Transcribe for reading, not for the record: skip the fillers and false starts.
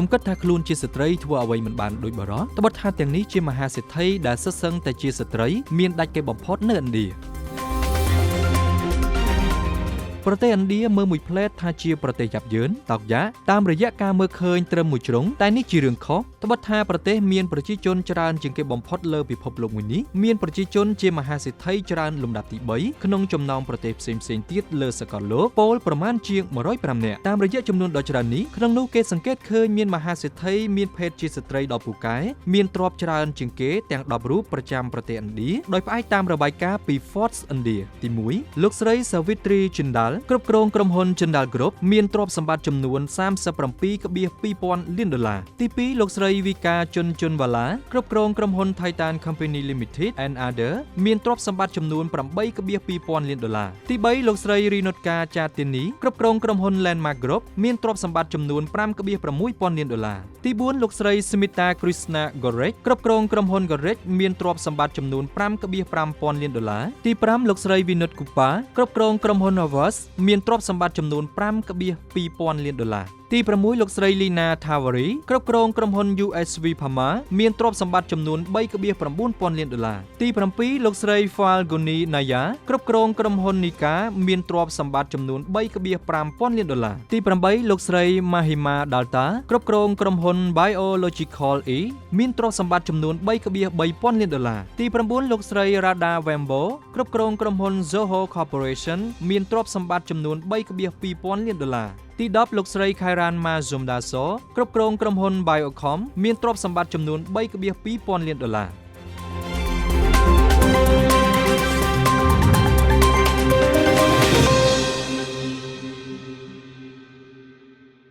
កុំគិតថាខ្លួនជាស្ត្រីធ្វើអ្វីមិនបានដូចបរិសុទ្ធត្បិតថាទាំងនេះជាមហាសេដ្ឋីដែលសុទ្ធសឹងតែជាស្ត្រីមានដាច់គេបំផុតនៅឥណ្ឌាប្រទេសឥណ្ឌាមើលមួយផ្លែតថាជាប្រទេសយ៉ាប់យ៉ឺនតោកយ៉ាតាមរយៈការមើលឃើញត្រឹមមួយជ្រុងតែនេះជារឿងខុសត្បិតថាប្រទេសមានប្រជាជនច្រើនជាងគេបំផុតលើពិភពលោកមួយនេះមានប្រជាជនជាមហាសេដ្ឋីច្រើនលំដាប់ទី3ក្នុងចំណោមប្រទេសផ្សេងៗទៀតលើសកលលោកពោលប្រមាណជាង105នាក់តាមរយៈចំនួនដ៏ច្រើននេះក្នុងនោះគេសង្កេតឃើញមានមហាសេដ្ឋីមានភេទជាស្ត្រីដ៏ពូកែមានទ្រព្យច្រើនជាងគេទាំង10រូបប្រចាំប្រទេសឥណ្ឌាដោយផ្អែកតាមរបាយការណ៍ពី Forbes ឥណ្ឌាទី1លោកស្រី Savitri Jindal គ្រប់គ្រងក្រុមហ៊ុន Jindal Group មានទ្រព្យសម្បត្តិចំនួន 37.2 លានដុល្លារទី2លោកស្រី Vika Chunchunwala គ្រប់គ្រងក្រុមហ៊ុន Titan Company Limited and Other មានទ្រព្យសម្បត្តិចំនួន 8.2 លានដុល្លារទី3លោកស្រី Rinutka Chatini គ្រប់គ្រងក្រុមហ៊ុន Landmark Group មានទ្រព្យសម្បត្តិចំនួន 5.6 លានដុល្លារទី4លោកស្រី Smita Krishna Goresh គ្រប់គ្រងក្រុមហ៊ុន Goresh មានទ្រព្យសម្បត្តិចំនួន 5.5 លានដុល្លារទី5លោកស្រី Vinod Kupa គ្រប់គ្រងក្រុមហ៊ុន Havas មានទ្រព្យសម្បត្តិចំនួន 5.2 លានដុល្លារទី6លោកស្រី Lina Thavari គ្រប់គ្រងក្រុមហ៊ុន USV Pharma មានទ្រព្យសម្បត្តិចំនួន 3.9 លានដុល្លារទី7លោកស្រី Falguni Naya គ្រប់គ្រងក្រុមហ៊ុន Nika មានទ្រព្យសម្បត្តិចំនួន 3.5 លានដុល្លារទី8លោកស្រី Mahima Dalta គ្រប់គ្រងក្រុមហ៊ុន Biological E មានទ្រព្យសម្បត្តិចំនួន 3.3 លានដុល្លារទី9លោកស្រី Radha Wembo គ្រប់គ្រងក្រុមហ៊ុន Zoho Corporation មានទ្រព្យសម្បត្តិចំនួន 3.2 លានដុល្លារទី10លោកស្រី Khairan Mazumdar គ្រប់គ្រងក្រុមហ៊ុន Biocom មានទ្រព្យសម្បត្តិចំនួន 3.2 លានដុល្លារ